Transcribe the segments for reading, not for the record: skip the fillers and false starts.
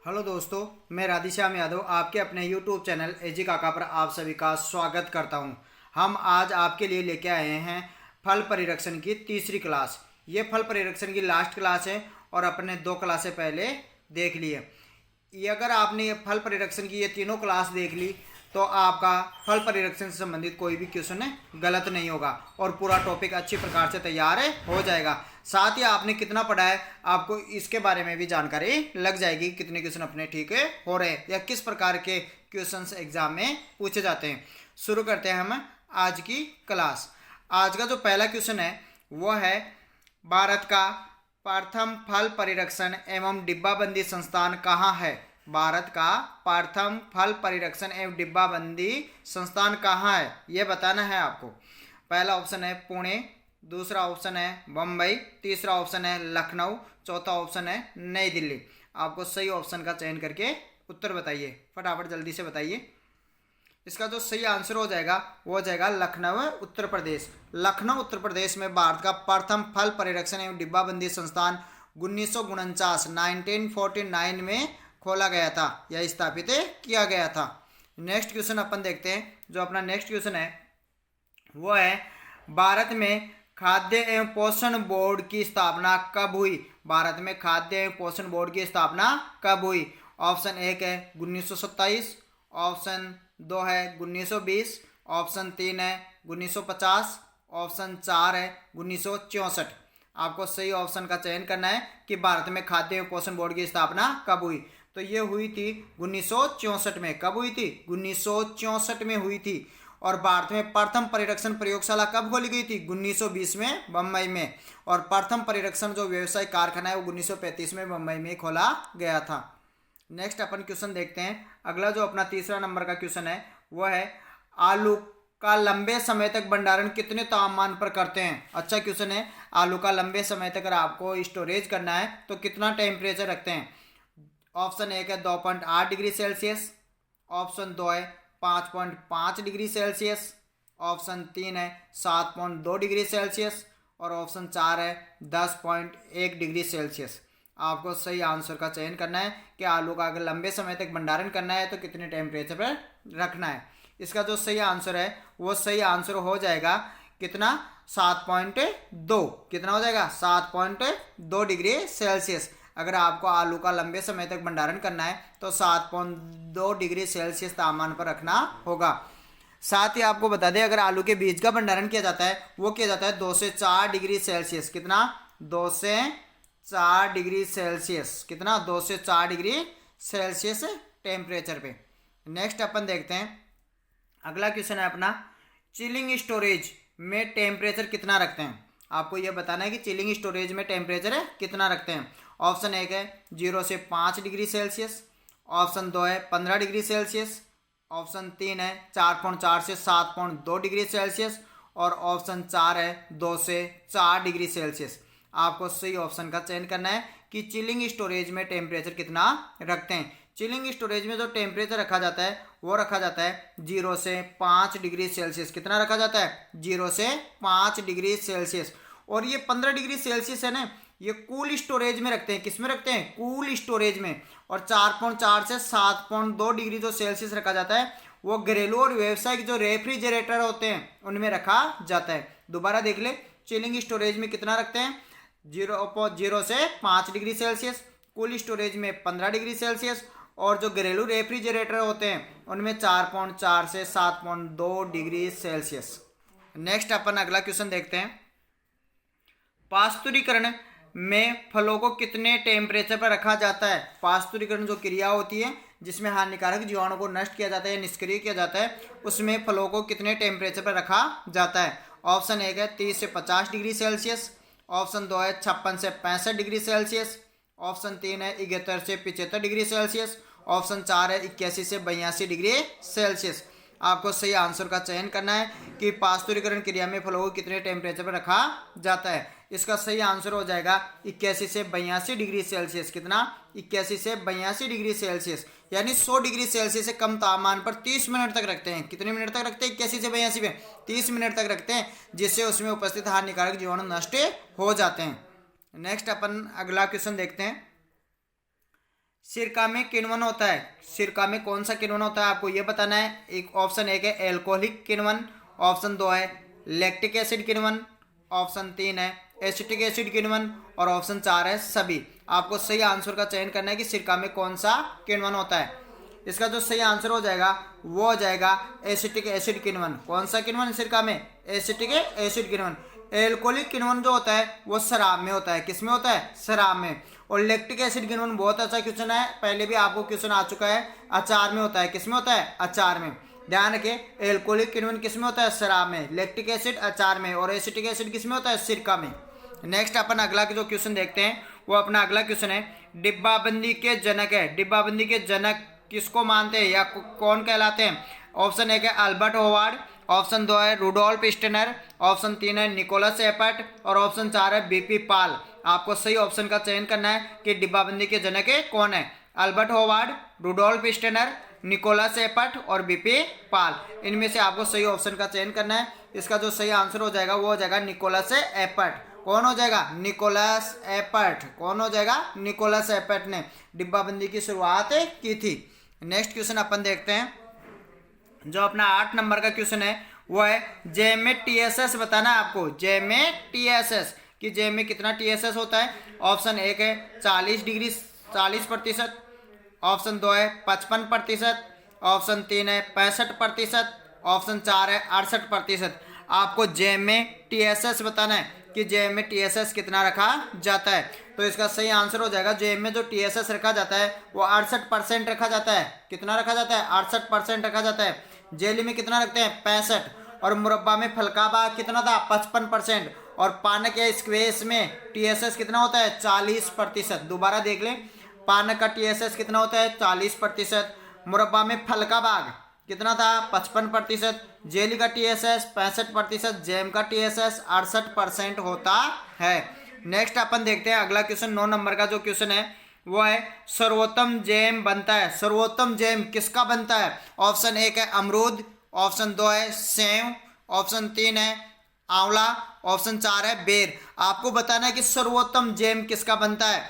Hello दोस्तों, मैं राधेश्याम यादव आपके अपने यूट्यूब चैनल एजी काका पर आप सभी का स्वागत करता हूं। हम आज आपके लिए लेके आए हैं फल परिरक्षण की तीसरी क्लास। ये फल परिरक्षण की लास्ट क्लास है और अपने 2 क्लासें पहले देख लिए। ये अगर आपने ये फल परिरक्षण की ये तीनों क्लास देख ली तो आपका फल परिरक्षण से संबंधित कोई भी क्वेश्चन गलत नहीं होगा और पूरा टॉपिक अच्छी प्रकार से तैयार हो जाएगा। साथ ही आपने कितना पढ़ा है आपको इसके बारे में भी जानकारी लग जाएगी, कितने क्वेश्चन अपने ठीक हो रहे हैं या किस प्रकार के क्वेश्चंस एग्जाम में पूछे जाते हैं। शुरू करते हैं हम आज की क्लास। आज का जो पहला क्वेश्चन है वो है, भारत का प्रथम फल परिरक्षण एवं डिब्बाबंदी संस्थान कहाँ है? भारत का प्रथम फल परिरक्षण एवं डिब्बाबंदी संस्थान कहाँ है, यह बताना है आपको। पहला ऑप्शन है पुणे, दूसरा ऑप्शन है बम्बई, तीसरा ऑप्शन है लखनऊ, चौथा ऑप्शन है नई दिल्ली। आपको सही ऑप्शन का चयन करके उत्तर बताइए, फटाफट जल्दी से बताइए। इसका जो सही आंसर हो जाएगा वो हो जाएगा लखनऊ उत्तर प्रदेश। लखनऊ उत्तर प्रदेश में भारत का प्रथम फल परिरक्षण एवं डिब्बाबंदी संस्थान 1949 में खोला गया था या स्थापित किया गया था। नेक्स्ट क्वेश्चन अपन देखते हैं। जो अपना नेक्स्ट क्वेश्चन है वो है, भारत में खाद्य एवं पोषण बोर्ड की स्थापना कब हुई? भारत में खाद्य एवं पोषण बोर्ड की स्थापना कब हुई? ऑप्शन 1 है 1927, ऑप्शन 2 है 1920, ऑप्शन 3 है 1950, ऑप्शन 4 है 1964। आपको सही ऑप्शन का चयन करना है कि भारत में खाद्य एवं पोषण बोर्ड की स्थापना कब हुई। तो ये हुई थी 1964 में। कब हुई थी? 1964 में हुई थी। और भारत में प्रथम परिरक्षण प्रयोगशाला कब खोली गई थी? 1920 में बम्बई में। और प्रथम परिरक्षण जो व्यवसायिक कारखाना है वो 1935 में बम्बई में खोला गया था। नेक्स्ट अपन क्वेश्चन देखते हैं। अगला जो अपना तीसरा नंबर का क्वेश्चन है वो है, आलू का लंबे समय तक भंडारण कितने तापमान पर करते हैं? अच्छा क्वेश्चन है। आलू का लंबे समय तक अगर आपको स्टोरेज करना है तो कितना टेम्परेचर रखते हैं? ऑप्शन 1 है 2.8 डिग्री सेल्सियस, ऑप्शन 2 है 5.5 डिग्री सेल्सियस, ऑप्शन 3 है 7.2 डिग्री सेल्सियस और ऑप्शन 4 है 10.1 डिग्री सेल्सियस। आपको सही आंसर का चयन करना है कि आलू का अगर लंबे समय तक भंडारण करना है तो कितने टेम्परेचर पर रखना है। इसका जो सही आंसर है वो सही आंसर हो जाएगा कितना? 7.2। कितना हो जाएगा? 7.2 डिग्री सेल्सियस। अगर आपको आलू का लंबे समय तक भंडारण करना है तो 7.2 डिग्री सेल्सियस तापमान पर रखना होगा। साथ ही आपको बता दें, अगर आलू के बीज का भंडारण किया जाता है वो किया जाता है 2 से 4 डिग्री सेल्सियस। कितना? 2 से 4 डिग्री सेल्सियस। कितना? 2 से 4 डिग्री सेल्सियस टेम्परेचर पे। नेक्स्ट अपन देखते हैं। अगला क्वेश्चन है अपना, चिलिंग स्टोरेज में टेम्परेचर कितना रखते हैं? आपको यह बताना है कि चिलिंग स्टोरेज में टेम्परेचर कितना रखते हैं। ऑप्शन 1 है 0 से 5 डिग्री सेल्सियस, ऑप्शन 2 है 15 डिग्री सेल्सियस, ऑप्शन 3 है 4.4 से 7.2 डिग्री सेल्सियस और ऑप्शन 4 है 2 से 4 डिग्री सेल्सियस। आपको सही ऑप्शन का चयन करना है कि चिलिंग स्टोरेज में टेम्परेचर कितना रखते हैं। चिलिंग स्टोरेज में जो टेम्परेचर रखा जाता है वो रखा जाता है 0 से 5 डिग्री सेल्सियस। कितना रखा जाता है? 0 से 5 डिग्री सेल्सियस। और ये 15 डिग्री सेल्सियस है ना, ये कूल स्टोरेज में रखते हैं। किस में रखते हैं? कूल स्टोरेज में। और 4.4 से 7.2 डिग्री जो सेल्सियस रखा जाता है वो घरेलू और व्यावसायिक जो रेफ्रिजरेटर होते हैं उनमें रखा जाता है। दोबारा देख ले, चिलिंग स्टोरेज में कितना रखते हैं? 0 से 5 डिग्री सेल्सियस, कूल स्टोरेज में 15 डिग्री सेल्सियस और जो घरेलू रेफ्रिजरेटर होते हैं उनमें 4.4 से 7.2 डिग्री सेल्सियस। नेक्स्ट अपन अगला क्वेश्चन देखते हैं। पास्तुरीकरण में फलों को कितने टेम्परेचर पर रखा जाता है? पास्तुरीकरण जो क्रिया होती है जिसमें हानिकारक जीवाणु को नष्ट किया जाता है या निष्क्रिय किया जाता है, उसमें फलों को कितने टेम्परेचर पर रखा जाता है? ऑप्शन 1 है 30 से 50 डिग्री सेल्सियस, ऑप्शन 2 है 56 से 65 डिग्री सेल्सियस, ऑप्शन 3 है 71 से 75 डिग्री सेल्सियस, ऑप्शन 4 है 81 से 82 डिग्री सेल्सियस। आपको सही आंसर का चयन करना है कि पास्तुरीकरण क्रिया में फलों को कितने टेम्परेचर पर रखा जाता है। इसका सही आंसर हो जाएगा 81 से 82 डिग्री सेल्सियस। कितना? 81 से 82 डिग्री सेल्सियस, यानी 100 डिग्री सेल्सियस से कम तापमान पर 30 मिनट तक रखते हैं। कितने मिनट तक रखते हैं? 81 से 82 में 30 मिनट तक रखते हैं, जिससे उसमें उपस्थित हानिकारक जीवाणु नष्ट हो जाते हैं। नेक्स्ट अपन अगला क्वेश्चन देखते हैं। सिरका में किण्वन होता है, सिरका में कौन सा किण्वन होता है आपको ये बताना है। एक ऑप्शन एक है एल्कोहलिक किण्वन, ऑप्शन 2 है लैक्टिक एसिड किण्वन, ऑप्शन 3 है एसिटिक एसिड किण्वन और ऑप्शन 4 है सभी। आपको सही आंसर का चयन करना है कि सिरका में कौन सा किण्वन होता है। इसका जो सही आंसर हो जाएगा वो हो जाएगा एसिटिक एसिड किण्वन। कौन सा किण्वन सिरका में? एसिटिक एसिड किण्वन। एल्कोहलिक किण्वन जो होता है वो शराब में होता है। किस में होता है? शराब में। और लैक्टिक एसिड किण्वन बहुत अच्छा क्वेश्चन है, पहले भी आपको क्वेश्चन आ चुका है, अचार में होता है। किस में होता है? अचार में। ध्यान रखें, एल्कोहलिक किण्वन किस में होता है? शराब में। लैक्टिक एसिड अचार में। और एसिटिक एसिड किस में होता है? सिरका में। नेक्स्ट अपन अगला जो क्वेश्चन देखते हैं वो अपना अगला क्वेश्चन है डिब्बाबंदी के जनक है। डिब्बाबंदी के जनक किसको मानते हैं या कौन कहलाते हैं? ऑप्शन एक है अल्बर्ट होवार्ड, ऑप्शन 2 है रुडोल्फ स्टेनर, ऑप्शन 3 है निकोलस एपर्ट और ऑप्शन 4 है बीपी पाल। आपको सही ऑप्शन का चयन करना है कि डिब्बाबंदी के जनक कौन है। Albert Howard, Rudolf Steiner, Nicolas Appert और बीपी पाल। इनमें से आपको सही ऑप्शन का चयन करना है। इसका जो सही आंसर हो जाएगा वो हो जाएगा निकोलस एपर्ट। कौन हो जाएगा? Nicolas Appert. कौन हो जाएगा? निकोलस एपर्ट ने डिब्बाबंदी की शुरुआत की थी। नेक्स्ट क्वेश्चन अपन देखते हैं, जो अपना 8 नंबर का क्वेश्चन है वो है जे में टीएसएस बताना है आपको। जे में टीएसएस कि जे में कितना टीएसएस होता है। ऑप्शन 1 है 40%, ऑप्शन 2 है 55%, ऑप्शन 3 है 65%, ऑप्शन 4 है 68%। आपको जे में टीएसएस बताना है कि जे में टीएसएस कितना रखा जाता है। तो इसका सही आंसर हो जाएगा जे में जो टीएसएस रखा जाता है वो 68% रखा जाता है। कितना रखा जाता है? 68% रखा जाता है। जेली में कितना रखते हैं? 65। और मुरब्बा में फलकाबा कितना था? 55%। और पानक या स्क्वेश में टीएसएस कितना होता है? 40%। दोबारा देख लें, पानक का टीएसएस कितना होता है? 40%। मुरब्बा में फलका बाग कितना था? 55%। जेली का टीएसएस 65%। जैम का टीएसएस 68% होता है। नेक्स्ट अपन देखते हैं अगला क्वेश्चन 9 नंबर का जो क्वेश्चन है वो है सर्वोत्तम जैम बनता है। सर्वोत्तम जैम किसका बनता है? ऑप्शन 1 है अमरूद, ऑप्शन 2 है सेव, ऑप्शन 3 है आंवला, ऑप्शन 4 है बेर। आपको बताना है कि सर्वोत्तम जैम किसका बनता है।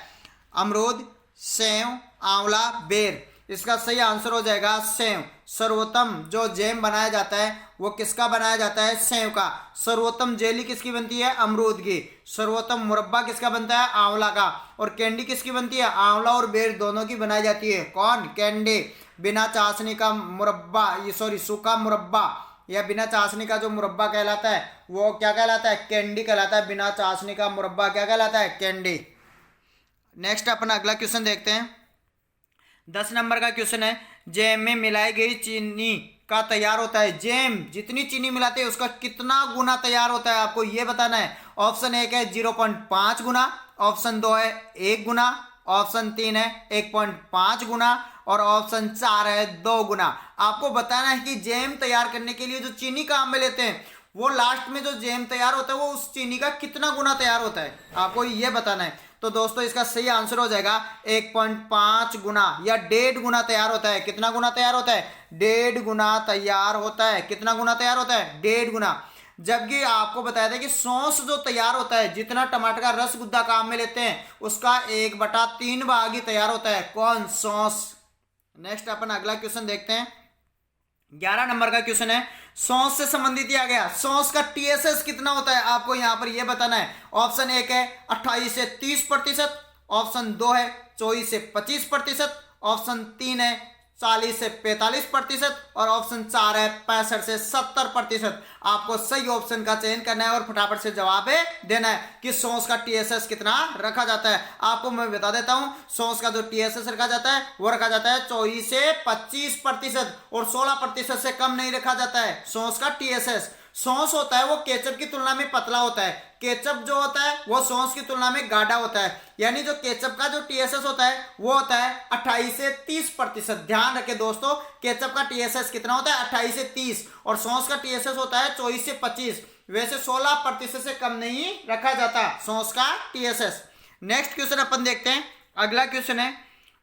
अमरूद, सेव, आंवला, बेर। इसका सही आंसर हो जाएगा सेव। सर्वोत्तम जो जैम बनाया जाता है वो किसका बनाया जाता है? सेव का। सर्वोत्तम जेली किसकी बनती है? अमरूद की। सर्वोत्तम मुरब्बा किसका बनता है? आंवला का। और कैंडी किसकी बनती है? आंवला और बेर दोनों की बनाई जाती है। कौन? कैंडी। बिना चाशनी का मुरब्बा, सूखा मुरब्बा या बिना चाशनी का जो मुरब्बा कहलाता है वो क्या कहलाता है? कैंडी कहलाता है। बिना चाशनी का मुरब्बा क्या कहलाता है? कैंडी। नेक्स्ट अपना अगला क्वेश्चन देखते हैं। 10 नंबर का क्वेश्चन है जैम में मिलाई गई चीनी का तैयार होता है। जैम जितनी चीनी मिलाते हैं उसका कितना गुना तैयार होता है आपको ये बताना है। ऑप्शन 1 है 0.5 गुना, ऑप्शन 2 है 1 गुना, ऑप्शन 3 है 1.5 गुना और ऑप्शन 4 है 2 गुना। आपको बताना है कि जैम तैयार करने के लिए जो चीनी काम में लेते हैं वो लास्ट में जो जैम तैयार होता है वो उस चीनी का कितना गुना तैयार होता है, आपको ये बताना है। तो दोस्तों इसका सही आंसर हो जाएगा 1.5 गुना या 1.5 गुना तैयार होता है। कितना गुना तैयार होता है? 1.5 गुना तैयार होता है। कितना गुना तैयार होता है? 1.5 गुना। जबकि आपको बताया था कि सॉस जो तैयार होता है, जितना टमाटर का रस गुद्दा काम में लेते हैं उसका 1/3 भाग ही तैयार होता है। कौन? सॉस। नेक्स्ट अपन अगला क्वेश्चन देखते हैं। 11 नंबर का क्वेश्चन है सॉस से संबंधित आ गया। सॉस का टीएसएस कितना होता है आपको यहां पर यह बताना है। ऑप्शन 1 है 28 से 30%, ऑप्शन 2 है 24 से 25%, ऑप्शन 3 है 40 से 45% और ऑप्शन 4 है 65 से 70%। आपको सही ऑप्शन का चयन करना है और फटाफट से जवाब देना है कि सॉस का टीएसएस कितना रखा जाता है। आपको मैं बता देता हूं, सॉस का जो टीएसएस रखा जाता है वो रखा जाता है 24 से 25% और 16% से कम नहीं रखा जाता है सॉस का टीएसएस। सॉस होता है वो केचप की तुलना में पतला होता है। केचप जो होता है वो सॉस की तुलना में गाढ़ा होता है। यानी जो केचप का जो टीएसएस होता है वो होता है 28 से 30%। ध्यान रखें दोस्तों, केचप का टीएसएस कितना होता है? 28 से 30 और सॉस का टीएसएस होता है 24 से 25। वैसे 16% से कम नहीं रखा जाता सॉस का टीएसएस। नेक्स्ट क्वेश्चन अपन देखते हैं। अगला क्वेश्चन है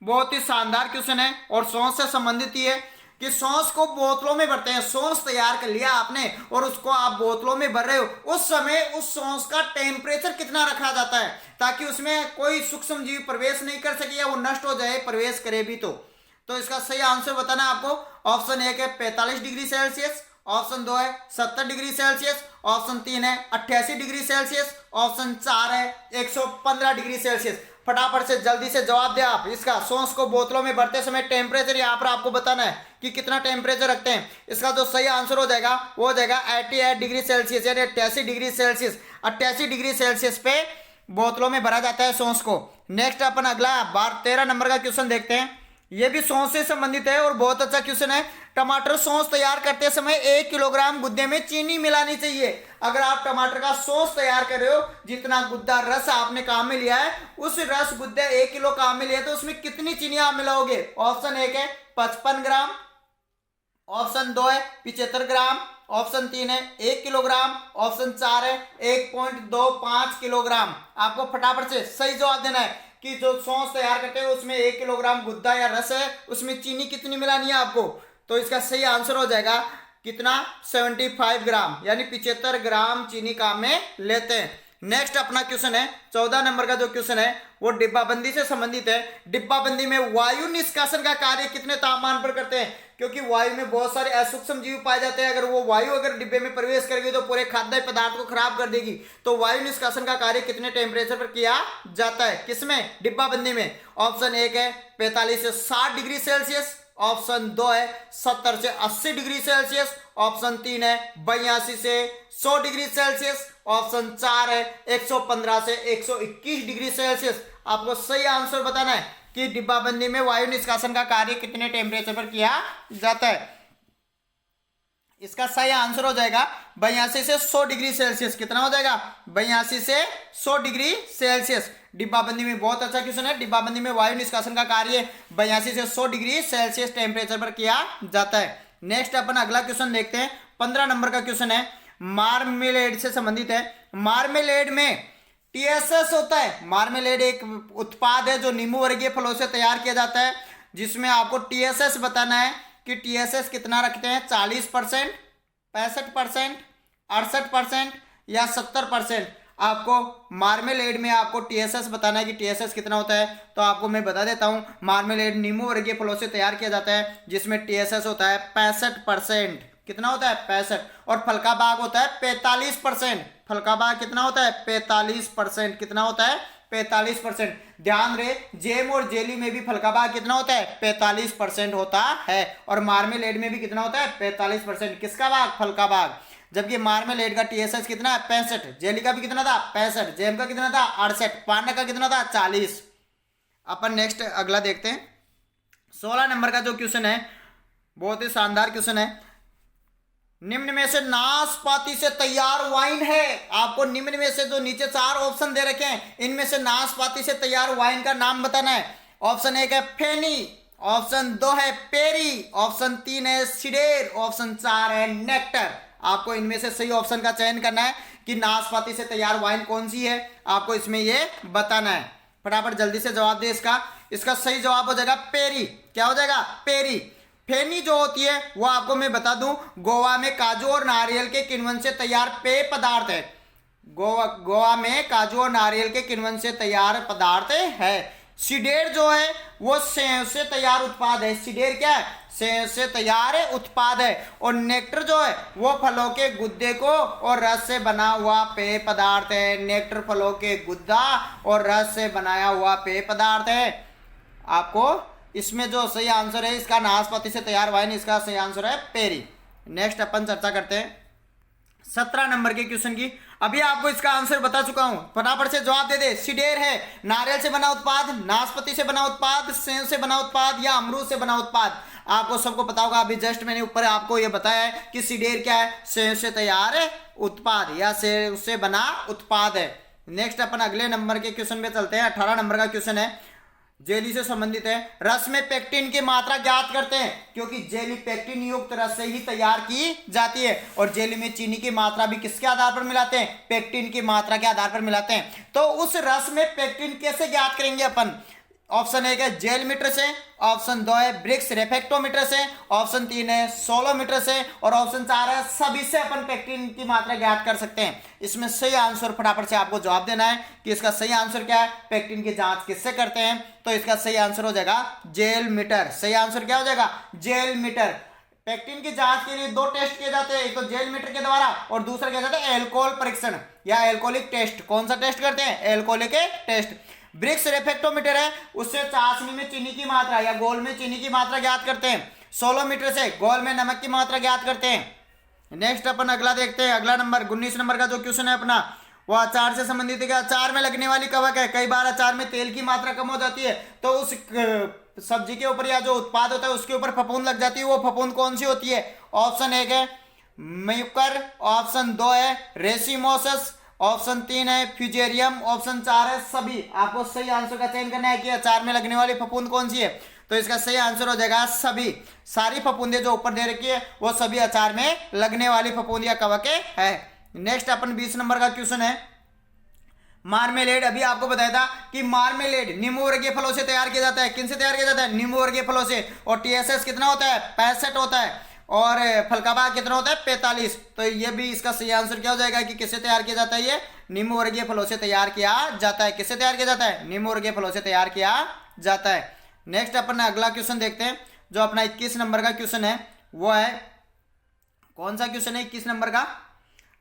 बहुत ही शानदार क्वेश्चन है और सॉस से संबंधित ही है। कि सॉस को बोतलों में भरते हैं। सॉस तैयार कर लिया आपने और उसको आप बोतलों में भर रहे हो, उस समय उस सॉस का टेम्परेचर कितना रखा जाता है ताकि उसमें कोई सूक्ष्म जीव प्रवेश नहीं कर सके या वो नष्ट हो जाए, प्रवेश करे भी तो इसका सही आंसर बताना है आपको। ऑप्शन 1 है 45 डिग्री सेल्सियस, ऑप्शन 2 है 70 डिग्री सेल्सियस, ऑप्शन 3 है 88 डिग्री सेल्सियस, ऑप्शन 4 है 115 डिग्री सेल्सियस। फटाफट से जल्दी से जवाब दे आप इसका। सॉस को बोतलों में भरते समय टेम्परेचर यहाँ पर आपको बताना है कि कितना टेम्परेचर रखते हैं। इसका जो सही आंसर हो जाएगा वो हो जाएगा 88 डिग्री सेल्सियस यानी 88 डिग्री सेल्सियस। 88 डिग्री सेल्सियस पे बोतलों में भरा जाता है सॉस को। नेक्स्ट अपन अगला 13 नंबर का क्वेश्चन देखते हैं। ये भी सॉस से संबंधित है और बहुत अच्छा क्वेश्चन है। टमाटर सॉस तैयार करते समय 1 किलोग्राम गुद्दे में चीनी मिलानी चाहिए। अगर आप टमाटर का सॉस तैयार कर रहे हो, जितना गुद्दा रस आपने काम में लिया है उस रस गुद्दे 1 किलो काम में लिया तो उसमें कितनी चीनी आप मिलाओगे। ऑप्शन 1 है 55 ग्राम, ऑप्शन 2 है 75 ग्राम, ऑप्शन 3 है 1 किलोग्राम, ऑप्शन 4 है 1.25 किलोग्राम। आपको फटाफट से सही जवाब देना है कि जो सॉस तैयार करते हैं उसमें 1 किलोग्राम गुद्दा या रस है, उसमें चीनी कितनी मिलानी है आपको। तो इसका सही आंसर हो जाएगा कितना 75 ग्राम यानी 75 ग्राम चीनी काम में लेते हैं। नेक्स्ट अपना क्वेश्चन है 14 नंबर का जो क्वेश्चन है वो डिब्बाबंदी से संबंधित है। डिब्बाबंदी में वायु निष्कासन का कार्य कितने तापमान पर करते हैं, क्योंकि वायु में बहुत सारे असूक्ष्म जीव पाए जाते हैं। अगर वो वायु अगर डिब्बे में प्रवेश करेगी तो पूरे खाद्य पदार्थ को खराब कर देगी। तो वायु निष्कासन का कार्य कितने टेम्परेचर पर किया जाता है, किसमें, डिब्बाबंदी में। ऑप्शन 1 है 45 से 60 डिग्री सेल्सियस, ऑप्शन 2 है 70 से 80 डिग्री सेल्सियस, ऑप्शन 3 है 82 से 100 डिग्री सेल्सियस, ऑप्शन 4 है 115 से 121 डिग्री सेल्सियस। आपको सही आंसर बताना है कि डिब्बाबंदी में वायु निष्कासन का कार्य कितने टेम्परेचर पर किया जाता है। इसका सही आंसर हो जाएगा 82 से 100 डिग्री सेल्सियस। कितना हो जाएगा 82 से 100 डिग्री सेल्सियस। डिब्बाबंदी में बहुत अच्छा क्वेश्चन है। डिब्बाबंदी में वायु निष्कासन का कार्य 82 से 100 डिग्री सेल्सियस टेम्परेचर पर किया जाता है। नेक्स्ट अपन अगला क्वेश्चन देखते हैं। 15 नंबर का क्वेश्चन है, मार्मेलेड से संबंधित है। मार्मेलेड में टीएसएस होता है। मार्मेलेड एक उत्पाद है जो नींबू वर्गीय फलों से तैयार किया जाता है, जिसमें आपको टीएसएस बताना है कि टीएसएस कितना रखते हैं, 40%, 65%, 68% या 70%। आपको मार्मेलेड में आपको टीएसएस बताना है कि टीएसएस कितना होता है। तो आपको मैं बता देता हूं, मार्मेलेड नींबू वर्गीय फलों से तैयार किया जाता है जिसमें टीएसएस होता है 65%। कितना होता है 65। और फल का भाग होता है 45%। फल का भाग कितना होता है 45%। कितना होता है 45%। ध्यान रहे, जेम और जेली में भी फल का भाग कितना होता है 45% होता है और मार्मेलेड में भी कितना होता है 45%। किसका भाग, फल का भाग। जबकि मार्मेलेड का टीएसएस कितना है 65, जेली का भी कितना था 65, जेम का कितना था 68, पाना का कितना था 40। अपन नेक्स्ट अगला देखते हैं। 16 नंबर का जो क्वेश्चन है बहुत ही शानदार क्वेश्चन है। निम्न में से नाशपाती से तैयार वाइन है। आपको निम्न में से जो नीचे 4 ऑप्शन दे रखे हैं इनमें से नाशपाती से तैयार वाइन का नाम बताना है। ऑप्शन 1 है फेनी, ऑप्शन 2 है पेरी, ऑप्शन 3 है सिडेर, ऑप्शन 4 है नेक्टर। आपको इनमें से सही ऑप्शन का चयन करना है कि नाशपाती से तैयार वाइन कौन सी है, आपको इसमें ये बताना है। फटाफट जल्दी से जवाब दे इसका। इसका सही जवाब हो जाएगा पेरी। क्या हो जाएगा पेरी। फेनी जो होती है वो आपको मैं बता दूं गोवा में काजू और नारियल के किण्वन से तैयार पेय पदार्थ है। गोवा में काजू और नारियल के किण्वन से तैयार पदार्थ है। सीडेर जो है वो सेव से तैयार उत्पाद है। सीडेर क्या है, सेव से तैयार उत्पाद है। और नेक्टर जो है वो फलों के गुद्दे को और रस से बना हुआ पेय पदार्थ है। नेक्टर फलों के गुद्दा और रस से बनाया हुआ पेय पदार्थ है। आपको इसमें जो सही आंसर है इसका नाशपाती से तैयार वाइन, इसका सही आंसर है पेरी। नेक्स्ट अपन चर्चा करते हैं 17 नंबर के क्वेश्चन की। अभी आपको इसका आंसर बता चुका हूं, फटाफट से जवाब दे दे। सिडेर है नारियल से बना उत्पाद, नाशपाती से बना उत्पाद, सेव से बना उत्पाद या अमरूद से बना उत्पाद। आपको सबको पता होगा, अभी जस्ट मैंने ऊपर आपको यह बताया है कि सिडेर क्या है, सेव से तैयार उत्पाद या सेव से बना उत्पाद है। नेक्स्ट अपन अगले नंबर के क्वेश्चन पे चलते हैं। 18 नंबर का क्वेश्चन है, जेली से संबंधित है। रस में पेक्टिन की मात्रा ज्ञात करते हैं, क्योंकि जेली पेक्टिन युक्त रस से ही तैयार की जाती है। और जेली में चीनी की मात्रा भी किसके आधार पर मिलाते हैं, पेक्टिन की मात्रा के आधार पर मिलाते हैं। तो उस रस में पेक्टिन कैसे ज्ञात करेंगे अपन, ऑप्शन 1 है जेल मीटर से, ऑप्शन 2 है ब्रिक्स रेफ्रेक्टोमीटर से, ऑप्शन 3 है सोलोमीटर से और ऑप्शन 4 है सभी से अपन पेक्टिन की मात्रा ज्ञात कर सकते हैं। इसमें सही आंसर फटाफट से आपको जवाब देना है कि इसका सही आंसर क्या है, पेक्टिन की जांच किससे करते हैं। तो इसका सही आंसर हो जाएगा जेल मीटर। सही आंसर क्या हो जाएगा, जेल मीटर। पेक्टिन की जांच के लिए 2 टेस्ट किए जाते हैं, एक तो जेल मीटर के द्वारा और दूसरा क्या जाता है एल्कोहल परीक्षण या एल्कोहलिक टेस्ट। कौन सा टेस्ट करते हैं, एल्कोहलिक टेस्ट। ब्रिक्स रेफ्रेक्टोमीटर है, उससे चाशनी में चीनी की मात्रा या गोल में चीनी की मात्रा ज्ञात करते हैं। सोलोमीटर से गोल में नमक की मात्रा ज्ञात करते हैं। नेक्स्ट अपन अगला देखते हैं। अगला नंबर 19 नंबर का जो क्वेश्चन है अपना वो अचार से संबंधित है। अचार में लगने वाली कवक है। कई बार अचार में तेल की मात्रा कम हो जाती है तो उस सब्जी के ऊपर या जो उत्पाद होता है उसके ऊपर फफूंद लग जाती है। वो फफूंद कौन सी होती है, ऑप्शन 1 है म्यूकर, ऑप्शन 2 है रेसिमोसस, ऑप्शन 3 है फ्यूजेरियम, ऑप्शन 4 है सभी। आपको सही आंसर का चयन करना है कि अचार में लगने वाली फफूंद कौन सी है। तो इसका सही आंसर हो जाएगा सभी। सारी फफूंदे जो ऊपर दे रखी है वो सभी अचार में लगने वाली फफूंद या कवके है। नेक्स्ट अपन 20 नंबर का क्वेश्चन है मार्मेलेड। अभी आपको बताया था कि मार्मेलेड नींबू वर्गीय फलों से तैयार किया जाता है। किन से तैयार किया जाता है, नींबू वर्गीय फलों से। और टीएसएस कितना होता है, 65 होता है और फलकाबा कितना होता है, 45। तो ये भी इसका सही आंसर क्या हो जाएगा कि किससे तैयार किया जाता है, ये नींबू वर्गीय फलों से तैयार किया जाता है। किससे तैयार किया जाता है, नींबू वर्गीय फलों से तैयार किया जाता है। नेक्स्ट अपन अगला क्वेश्चन देखते हैं जो अपना 21 नंबर का क्वेश्चन है। वो है कौन सा क्वेश्चन है 21 नंबर का,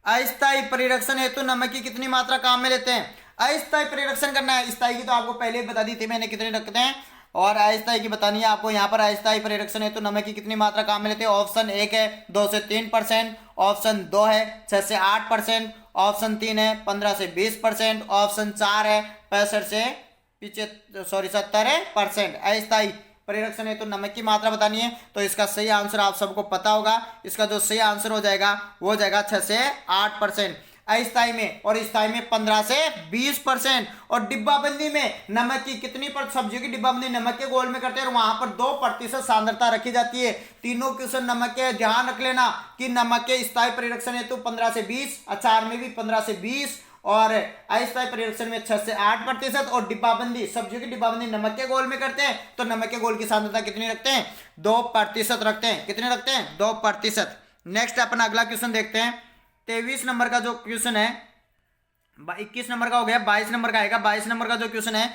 अस्थायी परिरक्षण हेतु नमक की कितनी मात्रा काम में लेते हैं। अस्थायी परिरक्षण करना है, स्थायी की तो आपको पहले ही बता दी थी मैंने कितने रखते हैं और अस्थायी की बतानी है आपको। यहाँ पर अस्थायी परिरक्षण हेतु नमक की कितनी मात्रा काम में लेते हैं। ऑप्शन 1 है 2 से 3%, ऑप्शन 2 है 6 से 8%, ऑप्शन 3 है 15 से 20%, ऑप्शन 4 है 65 से 70%। अस्थायी परिरक्षण हेतु नमक की मात्रा बतानी है। तो इसका सही आंसर आप सबको पता होगा। इसका जो सही आंसर हो जाएगा वो हो जाएगा 6 से 8%। अस्थायी में और स्थायी में 15 से 20%। और डिब्बाबंदी में नमक की कितनी पर सब्जियों की डिब्बाबंदी नमक के घोल में करते हैं और वहां पर 2% सांद्रता रखी जाती है। तीनों क्वेश्चन नमक के, ध्यान रख लेना कि नमक के स्थायी परिरक्षण हेतु 15 से 20, अचार में भी 15 से 20 और अस्थायी परिरक्षण में 6 से 8% और डिब्बाबंदी सब्जियों की डिब्बाबंदी नमक के घोल में करते हैं तो नमक के घोल की सांद्रता कितनी रखते हैं, 2% रखते हैं। कितने रखते हैं, 2%। नेक्स्ट अपन अगला क्वेश्चन देखते हैं 23 नंबर का जो क्वेश्चन है 21 नंबर का हो गया, 22 नंबर का आएगा। 22 नंबर का जो क्वेश्चन है,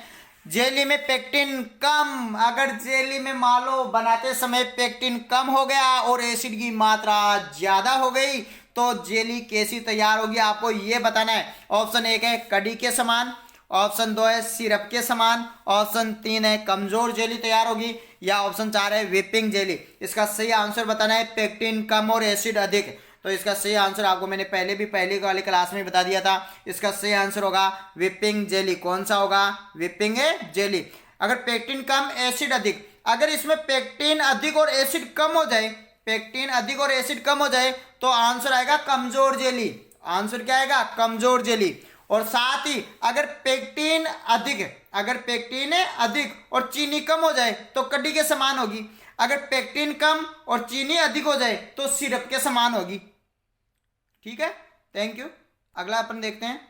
जेली में पेक्टिन कम, अगर जेली में मान लो बनाते समय पेक्टिन कम हो गया और एसिड की मात्रा ज्यादा हो गई तो जेली कैसी तैयार होगी, आपको यह बताना है। ऑप्शन 1 है कड़ी के समान, ऑप्शन 2 है सिरप के समान, ऑप्शन 3 है कमजोर जेली तैयार होगी या ऑप्शन 4 है व्हिपिंग जेली। इसका सही आंसर बताना है पेक्टिन कम और एसिड अधिक। तो इसका सही आंसर आपको मैंने पहले भी पहली वाली क्लास में बता दिया था। इसका सही आंसर होगा व्हिपिंग जेली। कौन सा होगा, व्हिपिंग जेली। अगर पेक्टिन कम एसिड अधिक, अगर इसमें पेक्टिन अधिक और एसिड कम हो जाए, पेक्टिन अधिक और एसिड कम हो जाए तो आंसर आएगा कमजोर जेली। आंसर क्या आएगा, कमजोर जेली। और साथ ही अगर पेक्टिन अधिक और चीनी कम हो जाए तो कड़ी के समान होगी। अगर पेक्टिन कम और चीनी अधिक हो जाए तो सिरप के समान होगी। ठीक है, थैंक यू। अगला अपन देखते हैं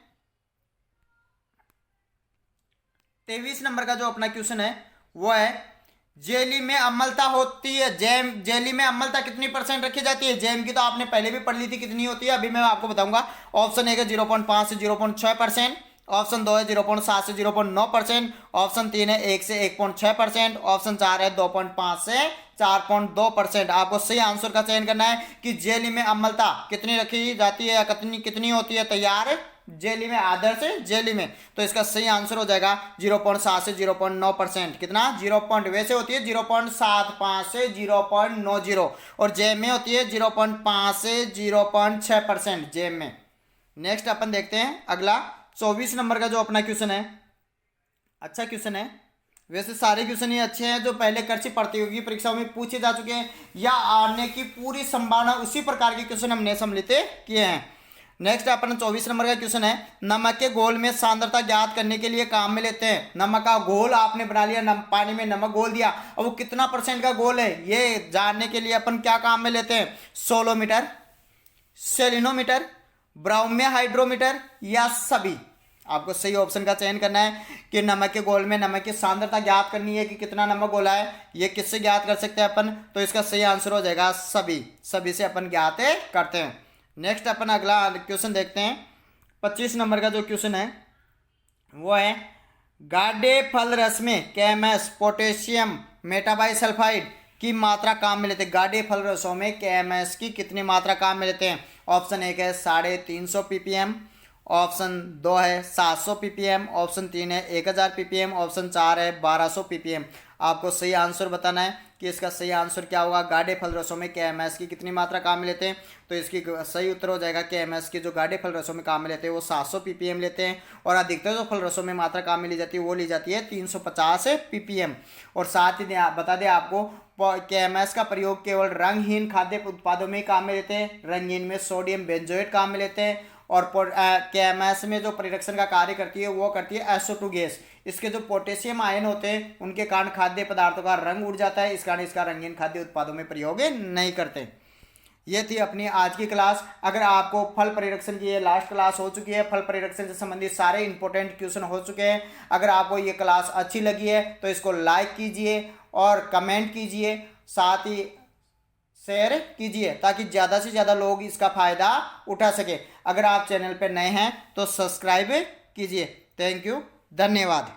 23 नंबर का जो अपना क्वेश्चन है वो है जेली में अम्लता होती है, जेली में अम्लता कितनी % रखी जाती है। जैम की तो आपने पहले भी पढ़ ली थी कितनी होती है, अभी मैं आपको बताऊंगा। ऑप्शन 1 है 0.5 से 0.6%, ऑप्शन 2 है 0.7 से 0.9%, ऑप्शन 3 है 1 से 1.6%, ऑप्शन 4 है 2.5 से 4.2%। आपको सही आंसर का चयन करना है कि जेली में अम्लता कितनी रखी जाती है या कितनी होती है तैयार जेली में, आदर्श जेली में। तो इसका सही आंसर हो जाएगा 0.7 से 0.9%। कितना, 0. वैसे होती है 0.75 से 0.90 और जैम में होती है 0.5 से 0.6% जैम में। नेक्स्ट अपन देखते हैं अगला 24 नंबर का जो अपना क्वेश्चन है। अच्छा क्वेश्चन है, वैसे सारे क्वेश्चन ही अच्छे हैं जो पहले कृषि प्रतियोगी परीक्षाओं में पूछे जा चुके हैं या आने की पूरी संभावना उसी प्रकार के क्वेश्चन हमने सम्मिलित किए हैं। नेक्स्ट अपन 24 नंबर का क्वेश्चन है, नमक के घोल में सांद्रता ज्ञात करने के लिए काम में लेते हैं। नमक का घोल आपने बना लिया, पानी में नमक घोल दिया, अब वो कितना % का घोल है ये जानने के लिए अपन क्या काम में लेते हैं, सोलोमीटर, सेलिनोमीटर, ब्राउम्य हाइड्रोमीटर या सभी। आपको सही ऑप्शन का चयन करना है कि नमक के घोल में नमक की सांद्रता ज्ञात करनी है कि कितना नमक घोला है। ये किससे ज्ञात कर सकते हैं अपन, तो इसका सही आंसर हो जाएगा सभी से अपन ज्ञात करते हैं। नेक्स्ट अपन अगला क्वेश्चन देखते हैं। 25 नंबर का जो क्वेश्चन है वो है गाढ़े फल रस में KMS पोटेशियम मेटाबाइसल्फाइड की मात्रा काम में लेते हैं। गाढ़े फल रसों में KMS की कितनी मात्रा काम में लेते हैं। ऑप्शन 1 है 350 ppm, ऑप्शन 2 है 700 ppm, ऑप्शन 3 है 1000 ppm, ऑप्शन 4 है 1200 ppm। आपको सही आंसर बताना है कि इसका सही आंसर क्या होगा। गाढ़े फल रसों में KMS की कितनी मात्रा काम में लेते हैं, तो इसकी सही उत्तर हो जाएगा KMS की जो गाढ़े फल रसों में काम में लेते हैं वो 700 ppm लेते हैं। और अधिकतर जो फल रसों में मात्रा काम में ली जाती है वो ली जाती है 350 ppm। और साथ ही बता दें आपको KMS का प्रयोग केवल रंगहीन खाद्य उत्पादों में ही काम में लेते हैं। रंगहीन में सोडियम बेंजोएट काम में लेते हैं। और KMS में जो परिरक्षण का कार्य करती है वो करती है SO2 गैस। इसके जो पोटेशियम आयन होते हैं उनके कारण खाद्य पदार्थों का रंग उड़ जाता है, इस कारण इसका रंगीन खाद्य उत्पादों में प्रयोग नहीं करते। ये थी अपनी आज की क्लास। अगर आपको फल परिरक्षण की ये लास्ट क्लास हो चुकी है, फल परिरक्षण से संबंधित सारे इंपॉर्टेंट क्वेश्चन हो चुके हैं। अगर आपको ये क्लास अच्छी लगी है तो इसको लाइक कीजिए और कमेंट कीजिए, साथ ही शेयर कीजिए ताकि ज़्यादा से ज़्यादा लोग इसका फ़ायदा उठा सके। अगर आप चैनल पर नए हैं तो सब्सक्राइब कीजिए। थैंक यू, धन्यवाद।